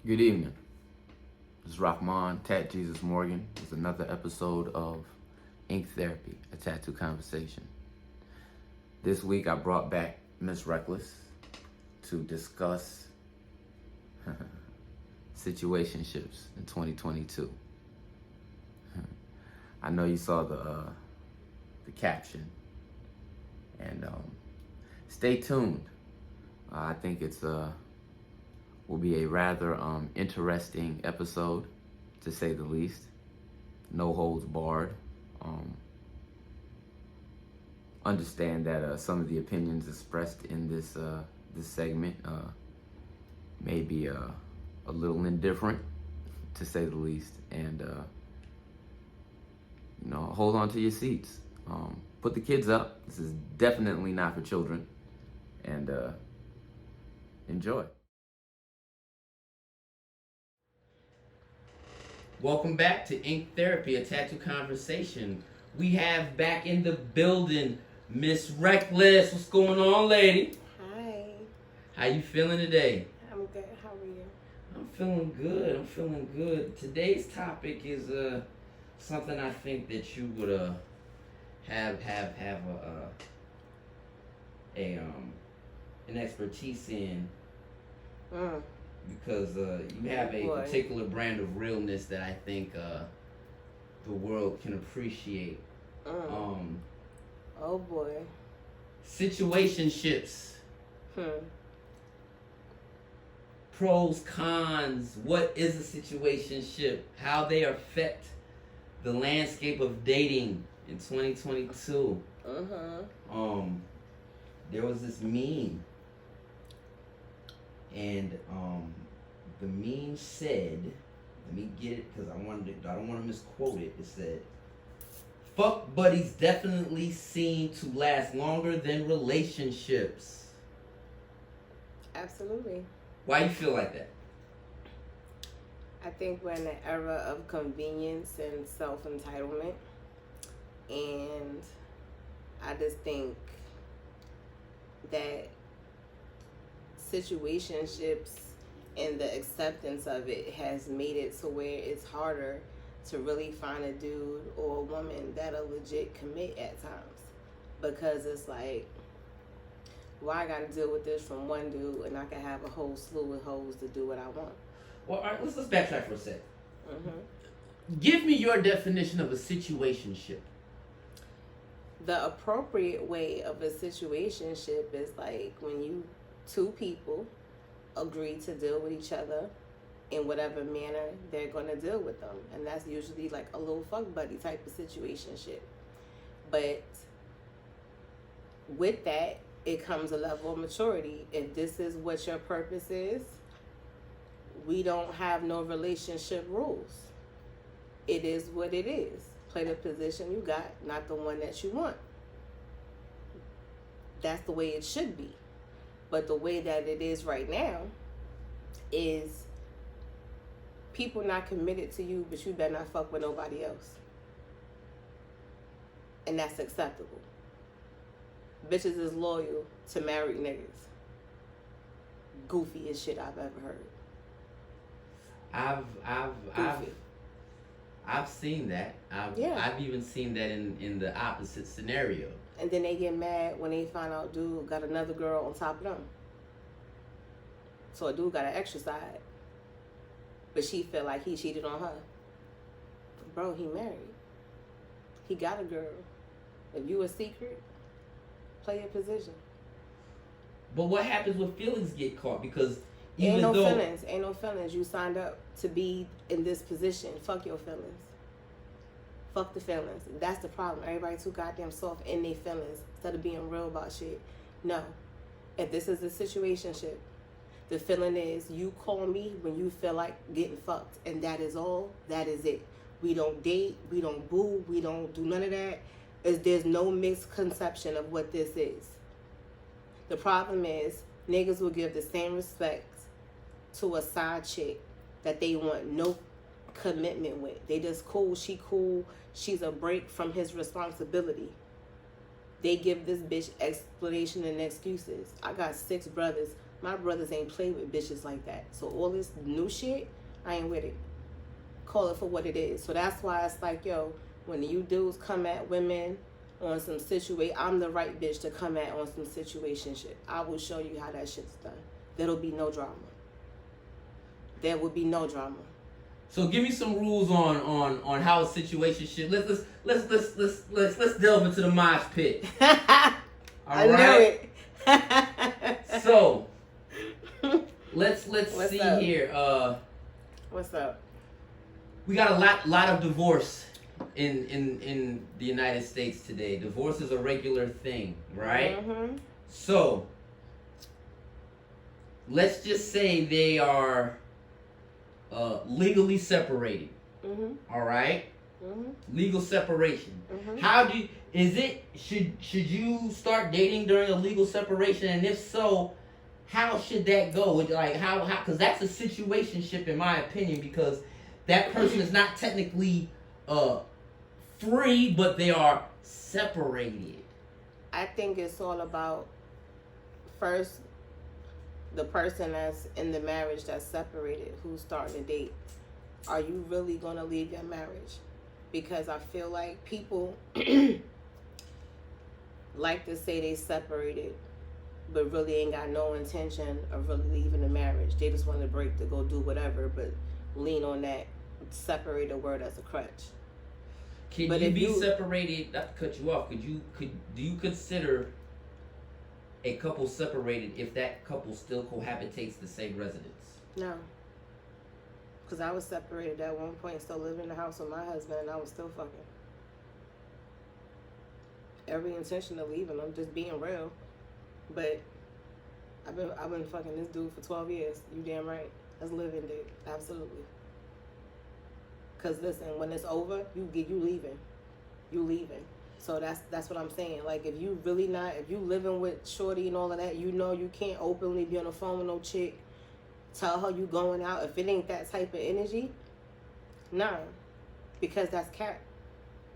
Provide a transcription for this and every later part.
Good evening. This is Rahman, Tat Jesus Morgan. It's another episode of Ink Therapy, a tattoo conversation. This week I brought back Miss Reckless to discuss situationships in 2022. I know you saw the caption, and stay tuned. I think it's will be a rather interesting episode, to say the least. No holds barred. Understand that some of the opinions expressed in this segment may be a little indifferent, to say the least, and hold on to your seats. Put the kids up. This is definitely not for children, and enjoy. Welcome back to Ink Therapy, a tattoo conversation. We have back in the building Miss Reckless. What's going on, lady? Hi. How you feeling today? I'm good. How are you? I'm feeling good. Today's topic is something I think that you would have an expertise in. Because you have a particular brand of realness that I think the world can appreciate. Oh boy. Situationships. Pros, cons. What is a situationship? How they affect the landscape of dating in 2022. There was this meme. And the meme said, let me get it because I don't want to misquote it. It said, "Fuck buddies definitely seem to last longer than relationships." Absolutely. Why you feel like that? I think we're in an era of convenience and self-entitlement. And I just think that situationships and the acceptance of it has made it to where it's harder to really find a dude or a woman that'll legit commit at times, because it's like, why I gotta deal with this from one dude and I can have a whole slew of hoes to do what I want. Well, all right, let's backtrack for a sec. Give me your definition of a situationship. The appropriate way of a situationship is like when two people agree to deal with each other in whatever manner they're going to deal with them. And that's usually like a little fuck buddy type of situationship. But with that, it comes a level of maturity. If this is what your purpose is, we don't have no relationship rules. It is what it is. Play the position you got, not the one that you want. That's the way it should be. But the way that it is right now is people not committed to you, but you better not fuck with nobody else. And that's acceptable. Bitches is loyal to married niggas. Goofiest shit I've ever heard. I've seen that. I've even seen that in the opposite scenario. And then they get mad when they find out dude got another girl on top of them. So a dude got an extra side. But she feel like he cheated on her. Bro, he married. He got a girl. If you a secret, play your position. But what happens when feelings get caught? Because Ain't no feelings. You signed up to be in this position. Fuck your feelings. Fuck the feelings. That's the problem. Everybody too goddamn soft in their feelings instead of being real about shit. No. If this is a situationship, the feeling is you call me when you feel like getting fucked. And that is all. That is it. We don't date. We don't boo. We don't do none of that. There's no misconception of what this is. The problem is niggas will give the same respect to a side chick that they want no commitment with. They just cool, she cool, she's a break from his responsibility. They give this bitch explanation and excuses. I got 6 brothers. My brothers ain't play with bitches like that. So all this new shit, I ain't with it. Call it for what it is. So that's why it's like, yo, when you dudes come at women on some situation, I'm the right bitch to come at on some situation shit. I will show you how that shit's done. There'll be no drama. There will be no drama. So give me some rules on how a situation should. Let's delve into the mosh pit. I knew it. So let's What's see up? here. What's up? We got a lot of divorce in the United States today. Divorce is a regular thing, right? Mm-hmm. So let's just say they are legally separated. Mm-hmm. All right. Mm-hmm. Legal separation. Mm-hmm. How do you, should you start dating during a legal separation, and if so, how should that go? Like how because that's a situationship in my opinion, because that person is not technically free, but they are separated. I think it's all about first the person that's in the marriage that's separated, who's starting to date. Are you really going to leave your marriage? Because I feel like people like to say they separated, but really ain't got no intention of really leaving the marriage. They just want to break to go do whatever, but lean on that separated word as a crutch. Can But you if be you- separated? Not to cut you off. Do you consider a couple separated if that couple still cohabitates the same residence? No. Because I was separated at one point, still living in the house with my husband, and I was still fucking. Every intention of leaving, I'm just being real. But I've been fucking this dude for 12 years. You damn right. That's living, dude. Absolutely. Because listen, when it's over, you leaving. You leaving. So that's what I'm saying. Like, if you really not, if you living with shorty and all of that, you know you can't openly be on the phone with no chick, tell her you going out. If it ain't that type of energy, nah. Because that's cat.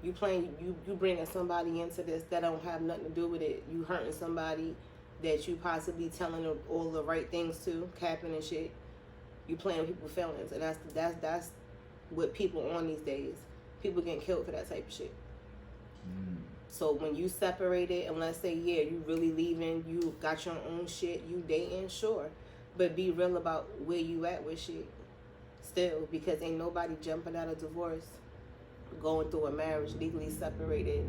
You playing, you bringing somebody into this that don't have nothing to do with it. You hurting somebody that you possibly telling them all the right things to, capping and shit. You playing with people's feelings, and that's what people on these days. People getting killed for that type of shit. So when you separated, and let's say, yeah, you really leaving, you got your own shit, you dating, sure. But be real about where you at with shit. Still, because ain't nobody jumping out of divorce, going through a marriage, legally separated,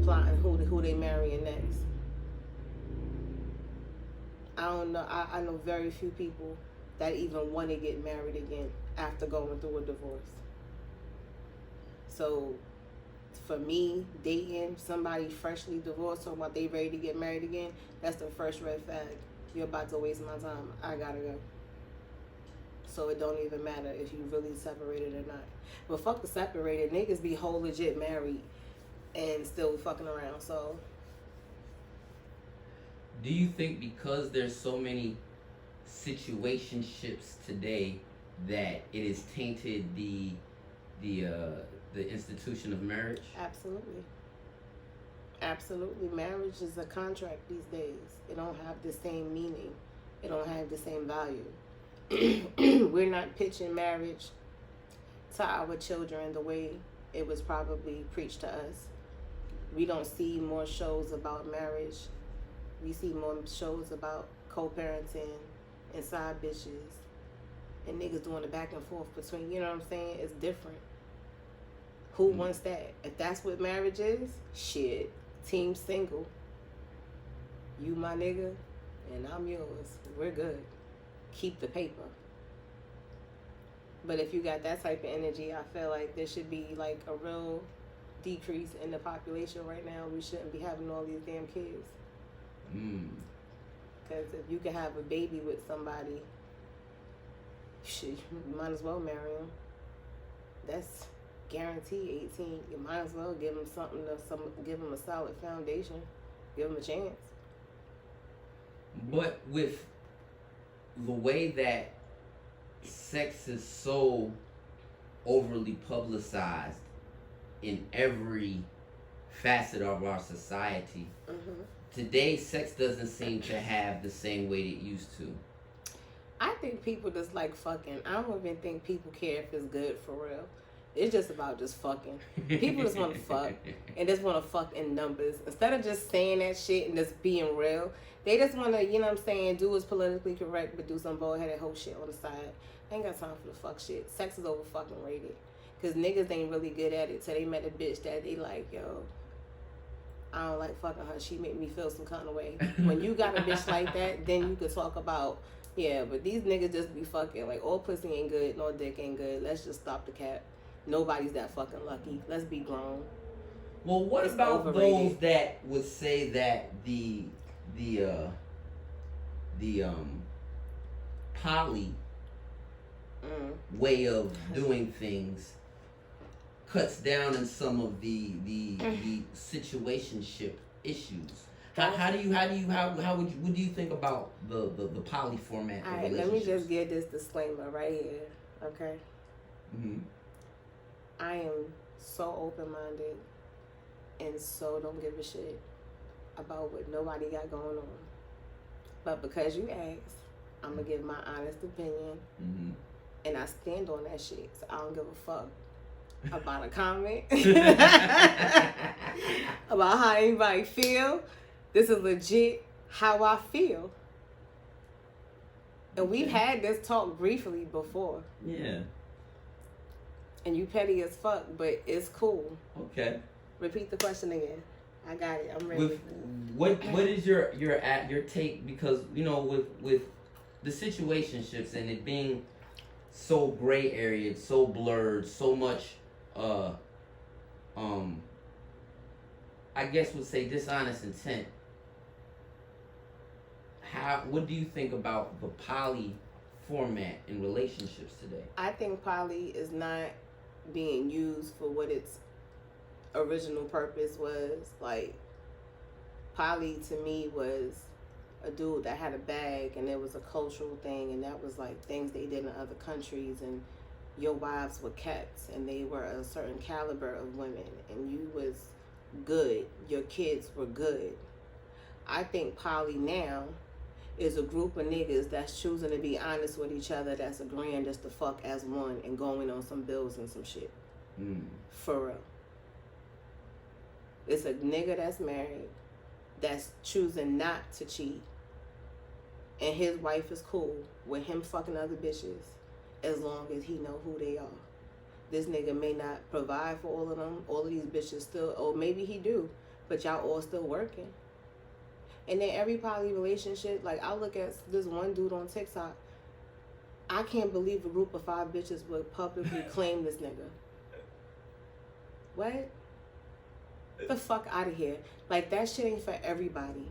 plotting who they marrying next. I don't know. I know very few people that even want to get married again after going through a divorce. So for me, dating somebody freshly divorced or about they ready to get married again, that's the first red flag. You're about to waste my time. I gotta go. So it don't even matter if you really separated or not. But fuck the separated. Niggas be whole legit married and still fucking around. So Do you think because there's so many situationships today that it has tainted the institution of marriage? absolutely. Absolutely. Marriage is a contract these days. It don't have the same meaning. It don't have the same value. We're not pitching marriage to our children the way it was probably preached to us. We don't see more shows about marriage. We see more shows about co-parenting and side bitches and niggas doing the back and forth between, you know what I'm saying? It's different. Who wants that? If that's what marriage is, shit. Team single. You my nigga, and I'm yours. We're good. Keep the paper. But if you got that type of energy, I feel like there should be like a real decrease in the population right now. We shouldn't be having all these damn kids. Because if you can have a baby with somebody, shit, you might as well marry them. That's guaranteed 18. You might as well give them something give them a solid foundation. Give them a chance. But with the way that sex is so overly publicized in every facet of our society, Mm-hmm. today sex doesn't seem to have the same weight it used to. I think people just like fucking. I don't even think people care if it's good for real. It's just about just fucking. People just want to fuck and just want to fuck in numbers. Instead of just saying that shit and just being real, they just want to, you know what I'm saying, do what's politically correct but do some bullheaded whole shit on the side. I ain't got time for the fuck shit. Sex is over fucking rated. Because niggas ain't really good at it till they met a bitch that they like, yo, I don't like fucking her. She make me feel some kind of way. When you got a bitch like that, then you could talk about, yeah, but these niggas just be fucking. Like, all pussy ain't good, no dick ain't good. Let's just stop the cap. Nobody's that fucking lucky. Let's be grown. Well, what It's about overrated. those that would say that the poly way of doing things cuts down in some of the situationship issues? How would you what do you think about the poly format of All right, let me relationships? just give this disclaimer right here, okay? Mm-hmm. I am so open-minded and so don't give a shit about what nobody got going on. But because you asked, I'm going to give my honest opinion. Mm-hmm. And I stand on that shit. So I don't give a fuck about a comment. About how anybody feel. This is legit how I feel. And we've had this talk briefly before. Yeah. And you petty as fuck, but it's cool. Okay. Repeat the question again. I got it. I'm ready. With what is your take, because you know with the situationships and it being so gray area, so blurred, so much I guess would say dishonest intent. What do you think about the poly format in relationships today? I think poly is not being used for what its original purpose was. Like, poly to me was a dude that had a bag, and it was a cultural thing, and that was like things they did in other countries, and your wives were kept, and they were a certain caliber of women, and you was good, your kids were good. I think poly now is a group of niggas that's choosing to be honest with each other, that's agreeing just to fuck as one and going on some bills and some shit. For real. It's a nigga that's married that's choosing not to cheat, and his wife is cool with him fucking other bitches as long as he know who they are. This nigga may not provide for all of them. All of these bitches still, or maybe he do, but y'all all still working. And then every poly relationship, like I look at this one dude on TikTok, I can't believe a group of 5 bitches would publicly claim this nigga. What? Get the fuck out of here. Like, that shit ain't for everybody.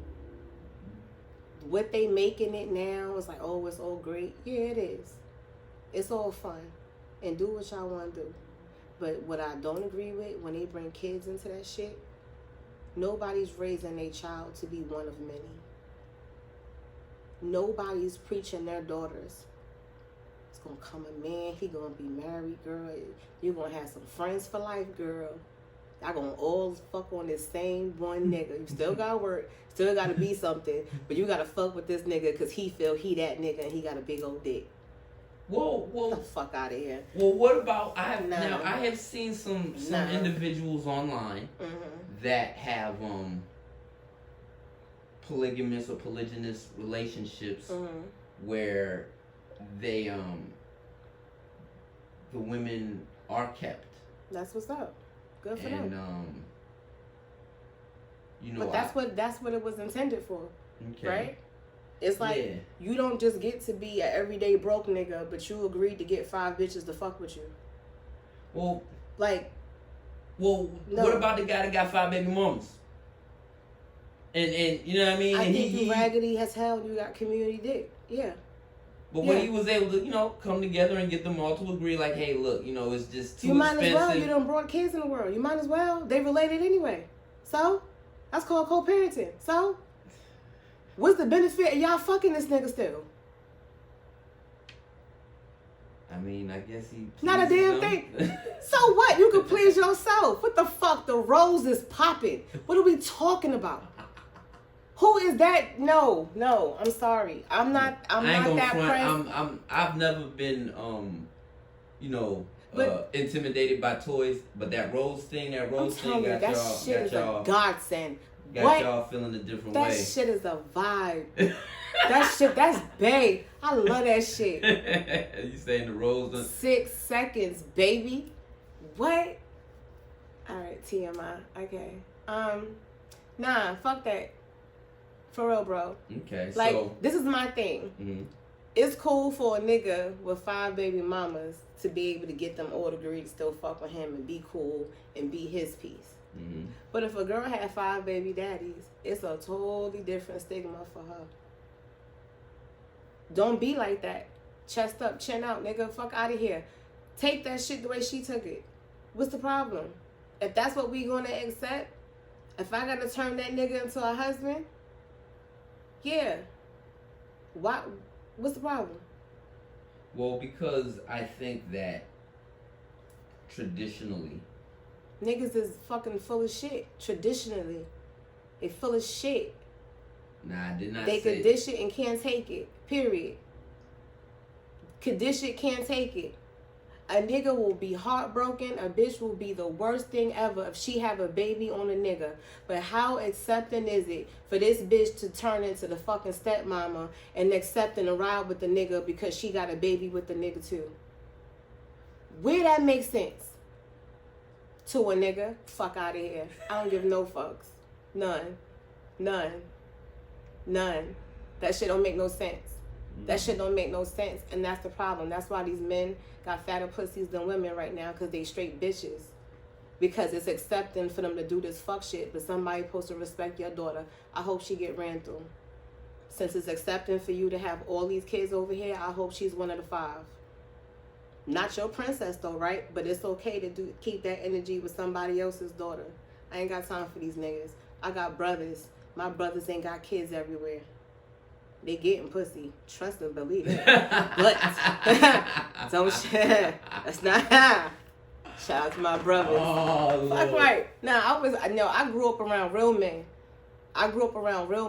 What they making it now is like, oh, it's all great. Yeah, it is. It's all fun. And do what y'all want to do. But what I don't agree with, when they bring kids into that shit, nobody's raising their child to be one of many. Nobody's preaching their daughters. It's going to come a man, he going to be married, girl. You're going to have some friends for life, girl. Y'all going to all fuck on this same one nigga. You still got to work, still got to be something, but you got to fuck with this nigga because he feel he that nigga and he got a big old dick. Whoa. Get the fuck out of here. Well, what about I have seen some individuals online that have polygamous or polygynous relationships where they the women are kept. That's what's up. Good for them. You know, but that's what it was intended for. Okay. Right? It's like you don't just get to be an everyday broke nigga, but you agreed to get 5 bitches to fuck with you. Well, no. What about the guy that got 5 baby mamas? And you know what I mean? I think you raggedy as hell and you got community dick. Yeah. But when he was able to, come together and get them all to agree, like, hey, look, it's just too expensive. You might as well. You done brought kids in the world. You might as well. They related anyway. So, that's called co-parenting. So, what's the benefit of y'all fucking this nigga still? I mean, I guess he... Not a damn thing. So what? You can please yourself. What the fuck? The rose is popping. What are we talking about? Who is that? No, I'm sorry. I'm not that pressed. I've never been you know, intimidated by toys, but that rose thing got shit is a godsend. Got y'all feeling a different way. That shit is a vibe. That's babe. I love that shit. You saying the rose? 6 seconds, baby. What? All right, TMI. Okay. Nah, fuck that. For real, bro. Okay, like, so this is my thing. Mm-hmm. It's cool for a nigga with 5 baby mamas to be able to get them all degree to still fuck with him and be cool and be his piece. Mm-hmm. But if a girl had 5 baby daddies, it's a totally different stigma for her. Don't be like that. Chest up, chin out, nigga. Fuck out of here. Take that shit the way she took it. What's the problem? If that's what we gonna accept, if I gotta turn that nigga into a husband, yeah. Why? What's the problem? Well, because I think that traditionally, niggas is fucking full of shit. Traditionally, they full of shit. Nah, I did not they say. They could dish it and can't take it. Period. Could dish it, can't take it. A nigga will be heartbroken. A bitch will be the worst thing ever if she have a baby on a nigga. But how accepting is it for this bitch to turn into the fucking stepmama and accepting a ride with the nigga because she got a baby with the nigga too? Where that makes sense? To a nigga, fuck out of here. I don't give no fucks. None. That shit don't make no sense. That shit don't make no sense, and that's the problem. That's why these men got fatter pussies than women right now, because they straight bitches. Because it's accepting for them to do this fuck shit, but somebody supposed to respect your daughter. I hope she get ran through. Since it's accepting for you to have all these kids over here, I hope she's one of the 5. Not your princess though, right? But it's okay to keep that energy with somebody else's daughter. I ain't got time for these niggas. I got brothers. My brothers ain't got kids everywhere. They getting pussy. Trust and believe it. But don't share. That's not. Shout out to my brothers. Oh, fuck right. Now I grew up around real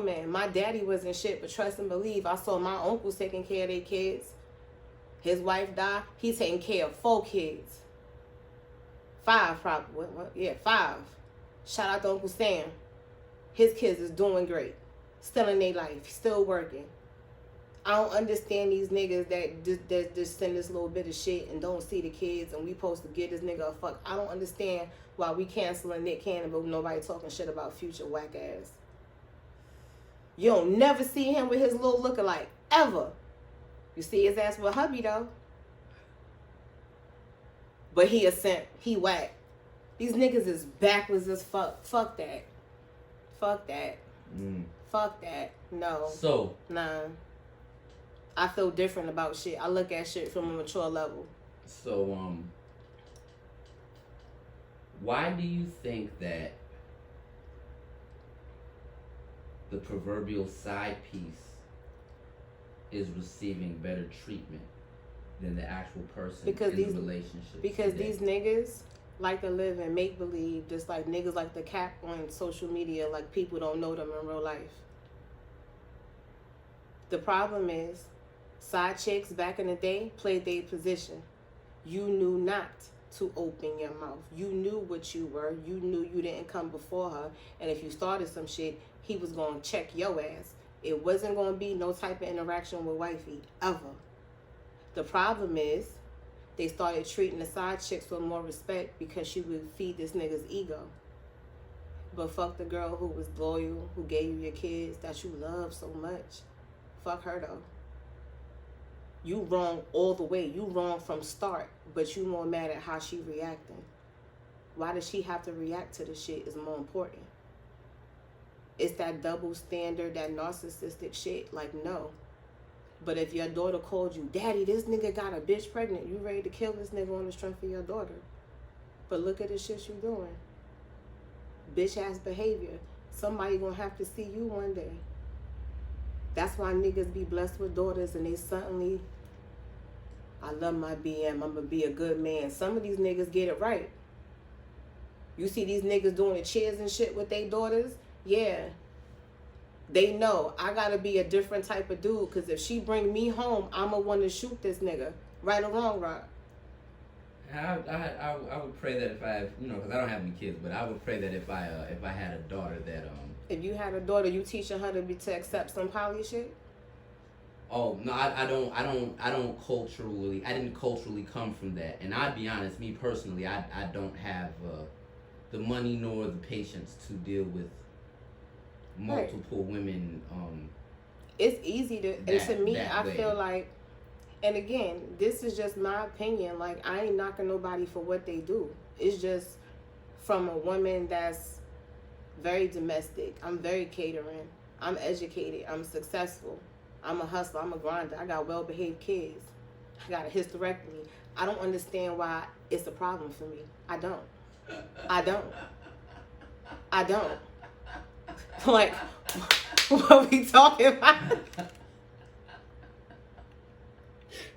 men. My daddy wasn't shit, but trust and believe. I saw my uncles taking care of their kids. His wife died. He's taking care of 4 kids. 5 probably. What? Yeah, 5. Shout out to Uncle Sam. His kids is doing great. Still in their life. Still working. I don't understand these niggas that just send this little bit of shit and don't see the kids and we supposed to get this nigga a fuck. I don't understand why we canceling Nick Cannon but nobody talking shit about Future whack ass. You don't never see him with his little lookalike. Ever. You see his ass with hubby though. But he a simp. He whack. These niggas is backwards as fuck. Fuck that. Fuck that. Fuck that. No. So. Nah. I feel different about shit. I look at shit from a mature level. So, why do you think that the proverbial side piece is receiving better treatment than the actual person in the relationship? Because these niggas like to live in make-believe, just like niggas like to cap on social media like people don't know them in real life. The problem is, side chicks back in the day played their position. You knew not to open your mouth. You knew what you were. You knew you didn't come before her. And if you started some shit, he was going to check your ass. It wasn't going to be no type of interaction with wifey, ever. The problem is, they started treating the side chicks with more respect because she would feed this nigga's ego. But fuck the girl who was loyal, who gave you your kids that you love so much. Fuck her though. You wrong all the way. You wrong from start, but you more mad at how she reacting. Why does she have to react to the shit is more important. It's that double standard, that narcissistic shit. Like, no. But if your daughter called you, Daddy, this nigga got a bitch pregnant, you ready to kill this nigga on the strength of your daughter. But look at the shit you doing. Bitch ass behavior. Somebody gonna have to see you one day. That's why niggas be blessed with daughters and they suddenly, I love my BM, I'm gonna be a good man. Some of these niggas get it right. You see these niggas doing the cheers and shit with their daughters? Yeah. They know I gotta be a different type of dude, because if she bring me home, I'ma want to shoot this nigga. Right or wrong, Rock? I would pray that if I have, because I don't have any kids, but I would pray that if I had a daughter that If you had a daughter, you teaching her to accept some poly shit? Oh no, I don't culturally. I didn't culturally come from that, and I'd be honest, me personally, I don't have the money nor the patience to deal with multiple women. It's easy to, and to me, I way. feel like, and again, this is just my opinion. Like, I ain't knocking nobody for what they do. It's just from a woman that's very domestic. I'm very catering. I'm educated. I'm successful. I'm a hustler. I'm a grinder. I got well-behaved kids. I got a hysterectomy. I don't understand why it's a problem for me. I don't. Like, what we talking about?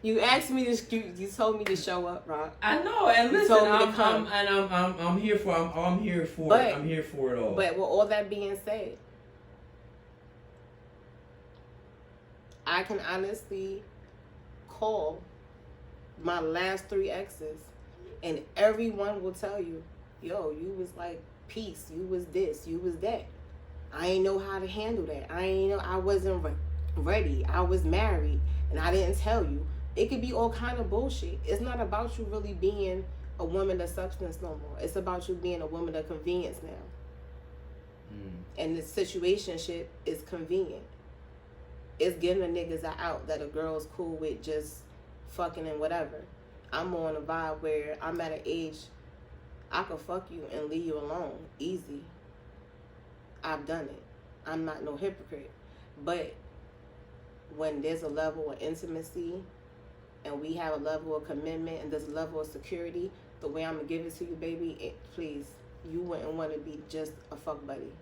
You asked me to. You told me to show up, Rock. I know, and listen, I'm here for. I'm here for it all. But with all that being said, I can honestly call my last 3 exes, and everyone will tell you, yo, you was like peace, you was this, you was that. I ain't know how to handle that. I wasn't ready. I was married, and I didn't tell you. It could be all kind of bullshit. It's not about you really being a woman of substance no more. It's about you being a woman of convenience now. And the situationship is convenient. It's giving the niggas an out that a girl's cool with just fucking and whatever. I'm on a vibe where I'm at an age I can fuck you and leave you alone. Easy. I've done it. I'm not no hypocrite. But when there's a level of intimacy and we have a level of commitment and there's a level of security, the way I'm going to give it to you, baby, please, you wouldn't want to be just a fuck buddy.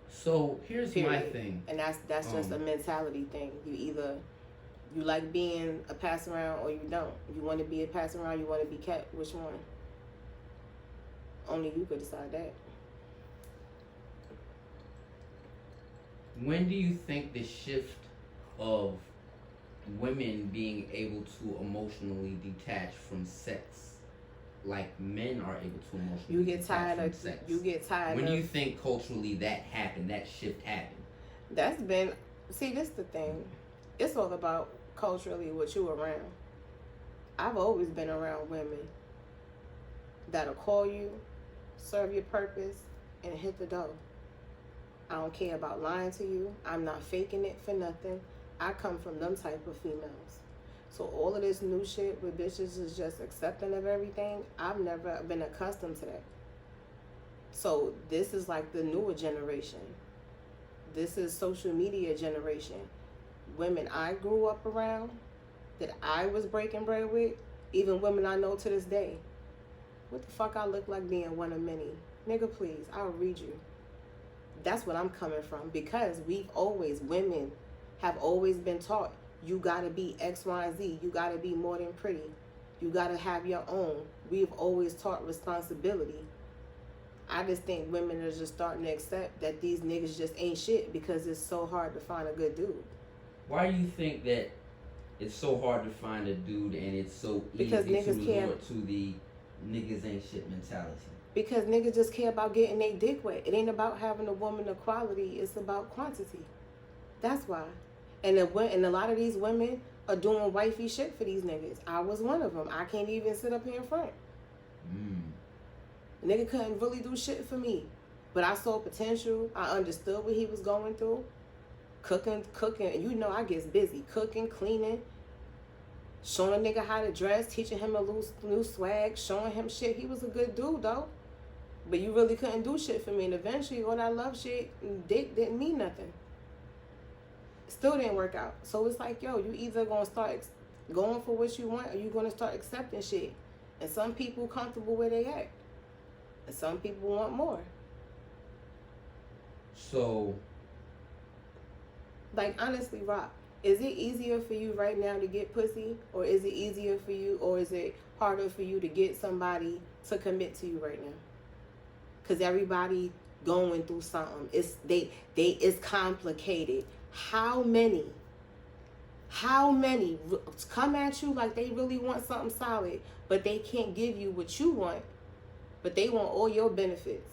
So here's my thing. And that's just a mentality thing. You like being a pass around or you don't. You want to be a pass around, you want to be kept. Which one? Only you could decide that. When do you think the shift of women being able to emotionally detach from sex, like men are able to emotionally detach from sex? You get tired. When do you think culturally that happened? That shift happened? That's been. See, this is the thing. It's all about culturally what you around. I've always been around women that'll call you, serve your purpose, and hit the door. I don't care about lying to you. I'm not faking it for nothing. I come from them type of females. So all of this new shit with bitches is just accepting of everything. I've never been accustomed to that. So this is like the newer generation. This is social media generation. Women I grew up around, that I was breaking bread with, even women I know to this day. What the fuck I look like being one of many? Nigga, please, I'll read you. That's what I'm coming from, because women have always been taught, you gotta be X, Y, and Z. You gotta be more than pretty. You gotta have your own. We've always taught responsibility. I just think women are just starting to accept that these niggas just ain't shit because it's so hard to find a good dude. Why do you think that it's so hard to find a dude and it's so easy to resort to the niggas ain't shit mentality? Because niggas just care about getting their dick wet. It ain't about having a woman of quality. It's about quantity. That's why. And a lot of these women are doing wifey shit for these niggas. I was one of them. I can't even sit up here in front. The nigga couldn't really do shit for me. But I saw potential. I understood what he was going through. Cooking. You know I get busy. Cooking, cleaning. Showing a nigga how to dress. Teaching him a new swag. Showing him shit. He was a good dude, though. But you really couldn't do shit for me. And eventually, all that love shit, dick didn't mean nothing. Still didn't work out. So it's like, yo, you either gonna start going for what you want or you gonna start accepting shit. And some people comfortable where they at. And some people want more. So, like, honestly, Rock, is it easier for you right now to get pussy? Or is it easier for you, or is it harder for you to get somebody to commit to you right now? Because everybody going through something. It's complicated. How many come at you like they really want something solid, but they can't give you what you want, but they want all your benefits,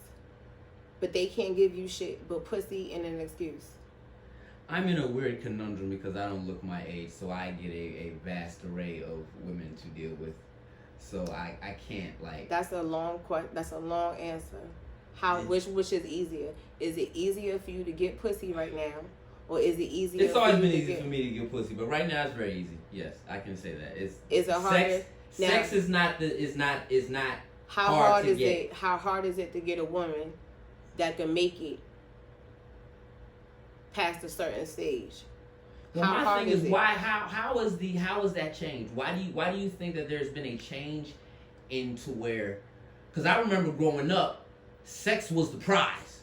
but they can't give you shit but pussy and an excuse. I'm in a weird conundrum because I don't look my age, so I get a vast array of women to deal with. So I can't like. That's a long answer. Which is easier? Is it easier for you to get pussy right now, or is it easier? It's always been easy for me to get pussy, but right now it's very easy. Yes, I can say that. Is it harder? Sex is not how hard is it? How hard is it to get a woman that can make it past a certain stage? Well, my thing is why? How is that change? Why do you think that there's been a change into where? Because I remember growing up, sex was the prize.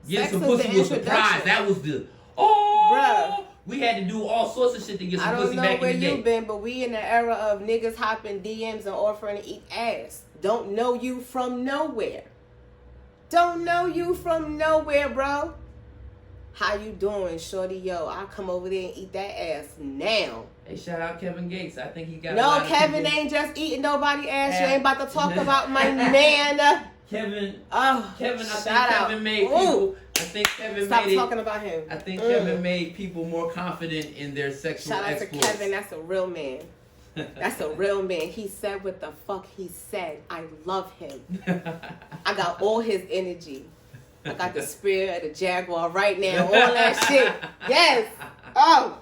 Getting some pussy was the prize. That was the bruh. We had to do all sorts of shit to get some pussy back in the day. I don't know where you've been, but we in the era of niggas hopping DMs and offering to eat ass. Don't know you from nowhere. Don't know you from nowhere, bro. How you doing, shorty? Yo, I'll come over there and eat that ass now. Hey, shout out Kevin Gates. I think he got. No, Kevin ain't just eating nobody ass. You ain't about to talk about my man. Kevin. Oh, Kevin. Kevin made people. I think Kevin Stop made talking about him. I think Kevin made people more confident in their sexual exploits. Shout out to Kevin. That's a real man. That's a real man. He said what the fuck he said. I love him. I got all his energy. I got the spirit of the Jaguar right now. All that shit. Yes. Oh.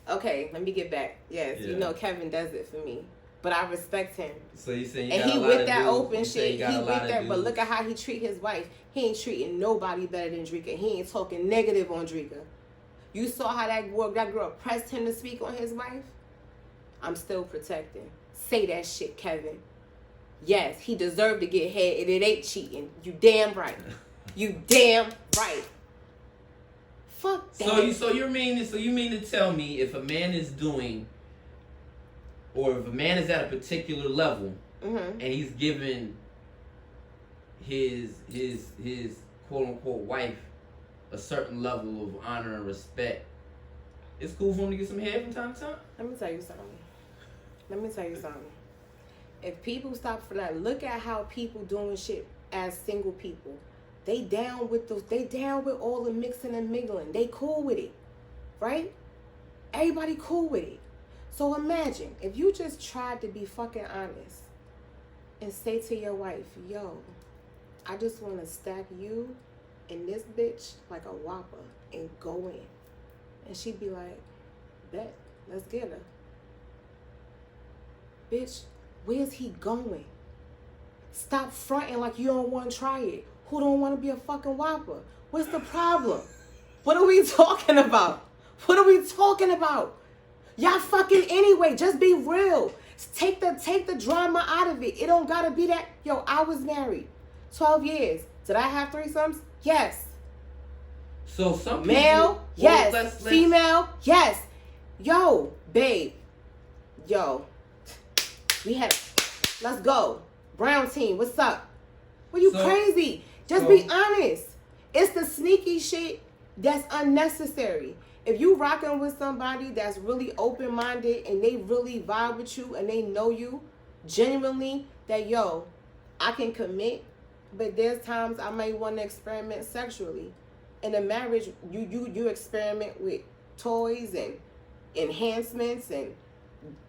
Okay, let me get back. Yes, yeah. You know Kevin does it for me. But I respect him. So you saying and he with that open shit. He with that, but look at how he treat his wife. He ain't treating nobody better than Drika. He ain't talking negative on Drika. You saw how that girl pressed him to speak on his wife? I'm still protecting. Say that shit, Kevin. Yes, he deserved to get head, and it ain't cheating. You damn right. You damn right. Fuck that. So you mean to tell me if a man is doing, or if a man is at a particular level, and he's giving his quote unquote wife a certain level of honor and respect, it's cool for him to get some head from time to time? Let me tell you something. If people stop for that, look at how people doing shit as single people. They down with all the mixing and mingling. They cool with it, right? Everybody cool with it. So imagine if you just tried to be fucking honest and say to your wife, yo, I just want to stack you and this bitch like a whopper and go in. And she'd be like, bet, let's get her. Bitch, where's he going? Stop fronting like you don't want to try it. Who don't want to be a fucking whopper? What's the problem? What are we talking about? Y'all fucking anyway. Just be real. Take the drama out of it. It don't gotta be that. Yo, I was married 12 years. Did I have threesomes? Yes. So some people, male, yes. Let's female, yes. Yo, babe. Yo. Let's go. Brown team, what's up? Well, you crazy. Just be honest. It's the sneaky shit that's unnecessary. If you rocking with somebody that's really open-minded and they really vibe with you and they know you genuinely, that yo, I can commit, but there's times I might want to experiment sexually. In a marriage, you experiment with toys and enhancements and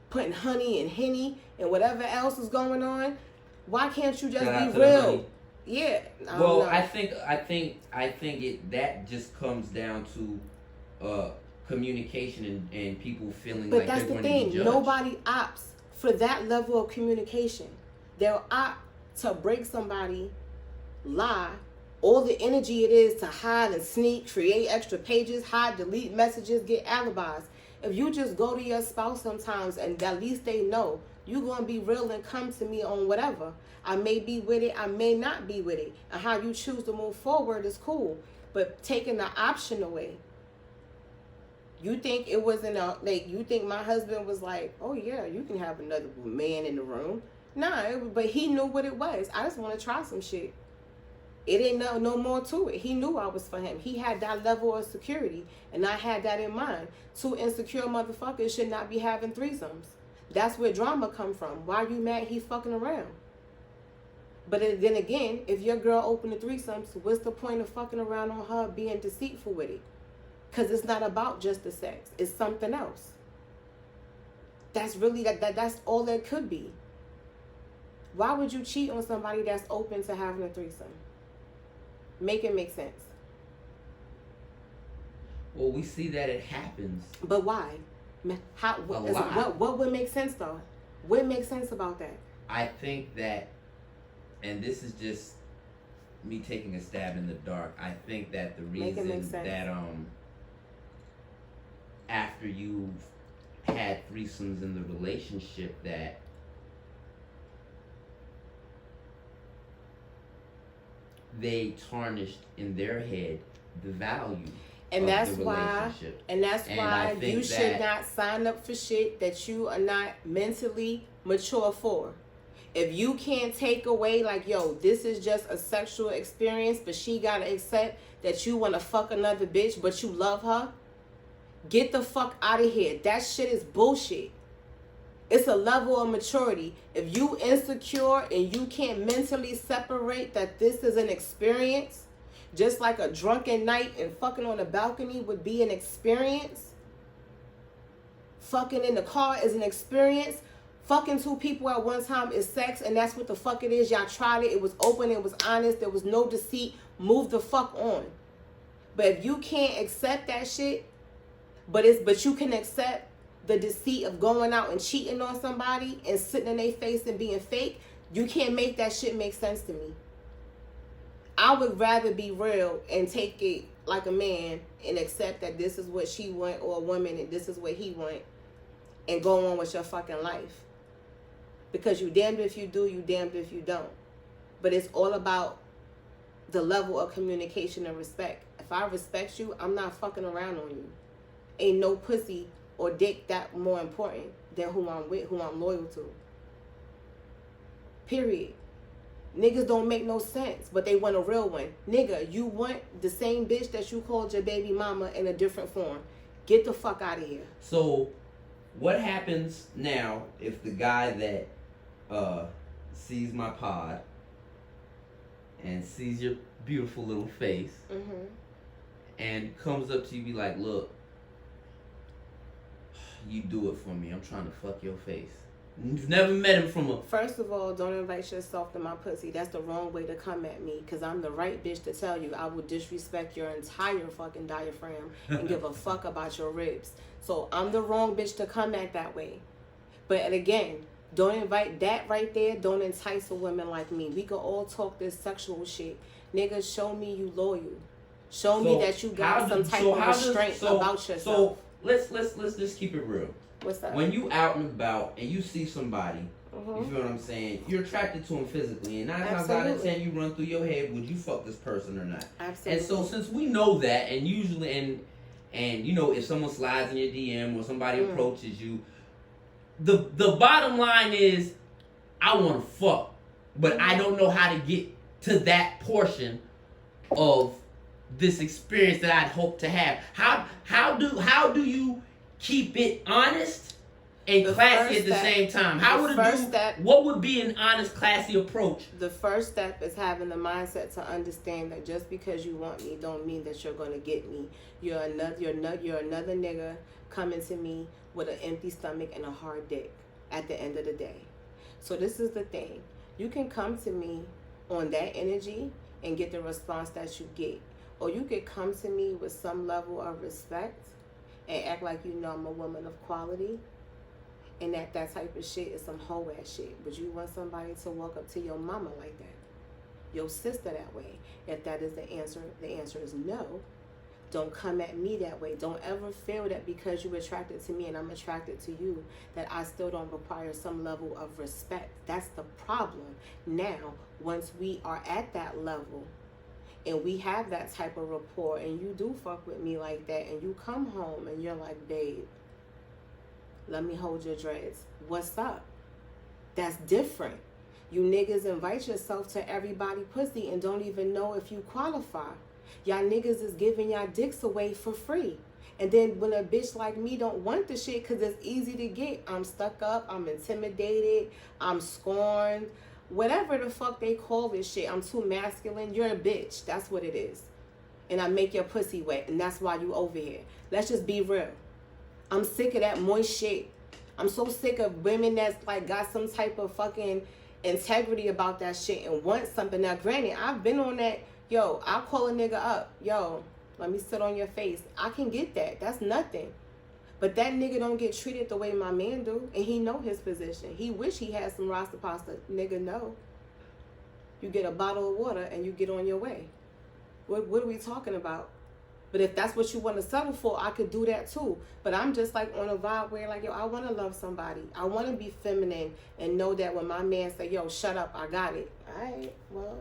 putting honey and henny and whatever else is going on. Why can't you just be real? Yeah. I think that just comes down to communication and people feeling like they're going to be judged. But that's the thing. Nobody opts for that level of communication. They'll opt to break somebody, lie, all the energy it is to hide and sneak, create extra pages, hide, delete messages, get alibis. If you just go to your spouse sometimes and at least they know, you're going to be real and come to me on whatever. I may be with it, I may not be with it. And how you choose to move forward is cool. But taking the option away. You think it wasn't you think my husband was like, oh yeah, you can have another man in the room. Nah, but he knew what it was. I just want to try some shit. It ain't no more to it. He knew I was for him. He had that level of security, and I had that in mind. Two insecure motherfuckers should not be having threesomes. That's where drama come from. Why you mad he fucking around? But then again, if your girl open the threesomes, what's the point of fucking around on her being deceitful with it? Because it's not about just the sex. It's something else. That's really, that's all that could be. Why would you cheat on somebody that's open to having a threesome? Make it make sense. Well, we see that it happens. But why? What would make sense though? What makes sense about that? I think that, and this is just me taking a stab in the dark. I think that the reason that after you've had threesomes in the relationship, that they tarnished in their head the value and of that's the why relationship. and that's And why I think you should not sign up for shit that you are not mentally mature for. If you can't take away like, yo, this is just a sexual experience, but she gotta accept that you want to fuck another bitch but you love her, get the fuck out of here. That shit is bullshit. It's a level of maturity. If you insecure and you can't mentally separate that this is an experience, just like a drunken night and fucking on a balcony would be an experience, fucking in the car is an experience, fucking two people at one time is sex, and that's what the fuck it is. Y'all tried it. It was open. It was honest. There was no deceit. Move the fuck on. But if you can't accept that shit, but you can accept the deceit of going out and cheating on somebody and sitting in their face and being fake, you can't make that shit make sense to me. I would rather be real and take it like a man and accept that this is what she want, or a woman and this is what he want, and go on with your fucking life. Because you damned if you do, you damned if you don't. But it's all about the level of communication and respect. If I respect you, I'm not fucking around on you. Ain't no pussy or dick that more important than who I'm with, who I'm loyal to. Period. Niggas don't make no sense, but they want a real one. Nigga, you want the same bitch that you called your baby mama in a different form. Get the fuck out of here. So, what happens now if the guy that sees my pod and sees your beautiful little face and comes up to you, be like, look, you do it for me. I'm trying to fuck your face. You've never met him from a... First of all, don't invite yourself to my pussy. That's the wrong way to come at me, because I'm the right bitch to tell you I will disrespect your entire fucking diaphragm and give a fuck about your ribs. So I'm the wrong bitch to come at that way. But again, don't invite that right there. Don't entice a woman like me. We can all talk this sexual shit. Nigga, show me you loyal. Show me that you got some type of restraint about yourself. So let's just keep it real. What's up? When you out and about and you see somebody, you feel what I'm saying? You're attracted to them physically, and 9 times out of 10, you run through your head, would you fuck this person or not? Absolutely. And so since we know that, and usually, and you know, if someone slides in your DM or somebody approaches you, the bottom line is, I want to fuck, but I don't know how to get to that portion of this experience that I'd hope to have. How do you keep it honest and classy at the same time? What would be an honest, classy approach? The first step is having the mindset to understand that just because you want me don't mean that you're gonna get me. You're another nigga coming to me with an empty stomach and a hard dick at the end of the day. So this is the thing. You can come to me on that energy and get the response that you get. Or you could come to me with some level of respect and act like you know I'm a woman of quality, and that type of shit is some hoe ass shit. But you want somebody to walk up to your mama like that, your sister that way. If that is the answer is no. Don't come at me that way. Don't ever feel that because you're attracted to me and I'm attracted to you, that I still don't require some level of respect. That's the problem. Now, once we are at that level, and we have that type of rapport, and you do fuck with me like that, and you come home and you're like, babe, let me hold your dreads. What's up? That's different. You niggas invite yourself to everybody pussy and don't even know if you qualify. Y'all niggas is giving y'all dicks away for free. And then when a bitch like me don't want the shit because it's easy to get, I'm stuck up, I'm intimidated, I'm scorned, whatever the fuck they call this shit. I'm too masculine. You're a bitch. That's what it is. And I make your pussy wet, and that's why you over here. Let's just be real. I'm sick of that moist shit. I'm so sick of women that's like got some type of fucking integrity about that shit and want something. Now, granted, I've been on that. Yo, I'll call a nigga up. Yo, let me sit on your face. I can get that. That's nothing. But that nigga don't get treated the way my man do, and he know his position. He wish he had some Rasta pasta. Nigga, no. You get a bottle of water and you get on your way. What are we talking about? But if that's what you want to settle for, I could do that too. But I'm just like on a vibe where like, yo, I want to love somebody. I want to be feminine and know that when my man say, yo, shut up, I got it. All right, well,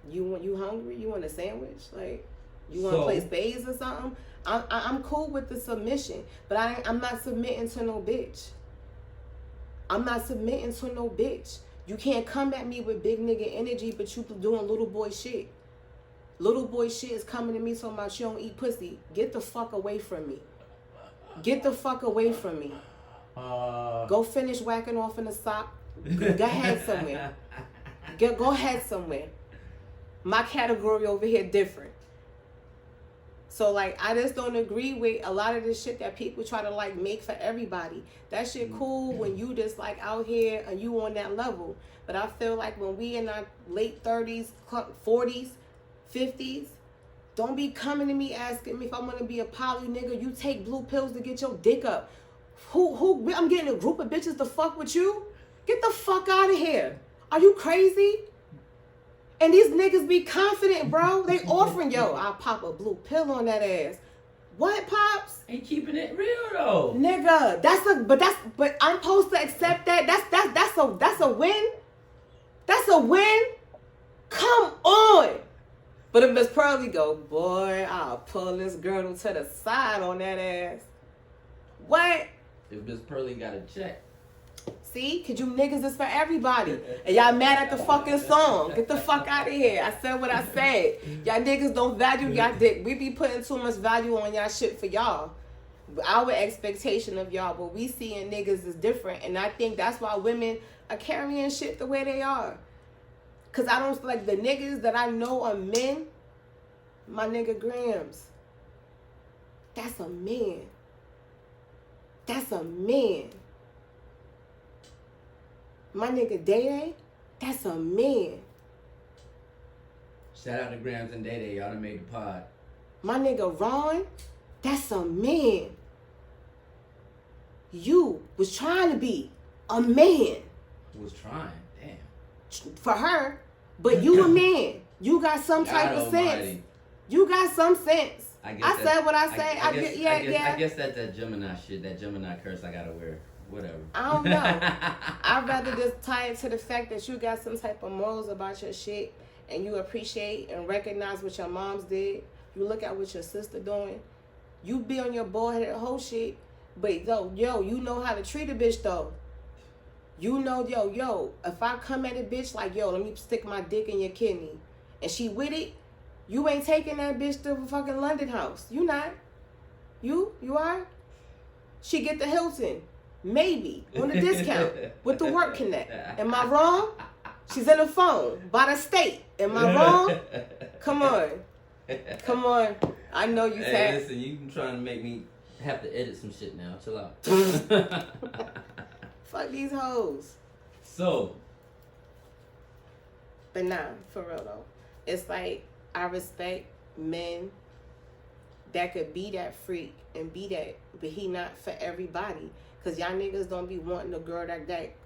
you hungry? You want a sandwich? Like, you want to play spades or something? I'm cool with the submission, but I'm not submitting to no bitch. I'm not submitting to no bitch. You can't come at me with big nigga energy, but you doing little boy shit. Little boy shit is coming to me talking about you don't eat pussy. Get the fuck away from me. Get the fuck away from me. Go finish whacking off in the sock. Go ahead somewhere. Go ahead somewhere. My category over here different. So, like, I just don't agree with a lot of this shit that people try to, like, make for everybody. That shit cool when you just, like, out here and you on that level. But I feel like when we in our late 30s, 40s, 50s, don't be coming to me asking me if I want to be a poly nigga. You take blue pills to get your dick up. Who? I'm getting a group of bitches to fuck with you? Get the fuck out of here. Are you crazy? And these niggas be confident, bro. They offering, yo, I'll pop a blue pill on that ass. What, Pops? Ain't keeping it real though. Nigga, but I'm supposed to accept that. That's a win. That's a win. Come on. But if Miss Pearly go, boy, I'll pull this girdle to the side on that ass. What? If Miss Pearly got a check. See? Cause you niggas is for everybody. And y'all mad at the fucking song. Get the fuck out of here. I said what I said. Y'all niggas don't value y'all dick. We be putting too much value on y'all shit for y'all. Our expectation of y'all, what we see in niggas is different. And I think that's why women are carrying shit the way they are. Cause I don't like the niggas that I know are men. My nigga Grams. That's a man. That's a man. My nigga Day, that's a man. Shout out to Grams and Day Day, y'all done made the pod. My nigga Ron, that's a man. You was trying to be a man. Was trying, damn. For her, but you a man. You got some type of sense. You got some sense. I said what I said. I guess that's that Gemini shit, that Gemini curse I gotta wear. Whatever. I don't know. I'd rather just tie it to the fact that you got some type of morals about your shit and you appreciate and recognize what your moms did. You look at what your sister doing. You be on your bald-headed whole shit, but though, yo, you know how to treat a bitch though. You know, yo, if I come at a bitch like, yo, let me stick my dick in your kidney, and she with it, you ain't taking that bitch to the fucking London house. You not. You are? She get the Hilton. Maybe on a discount with the work connect. Am I wrong? She's in the phone by the state. Am I wrong? Come on. I know you said. Hey, listen, you trying to make me have to edit some shit now. Chill out. Fuck these hoes. So. But nah, for real though, it's like I respect men that could be that freak and be that, but he not for everybody. Cause y'all niggas don't be wanting a girl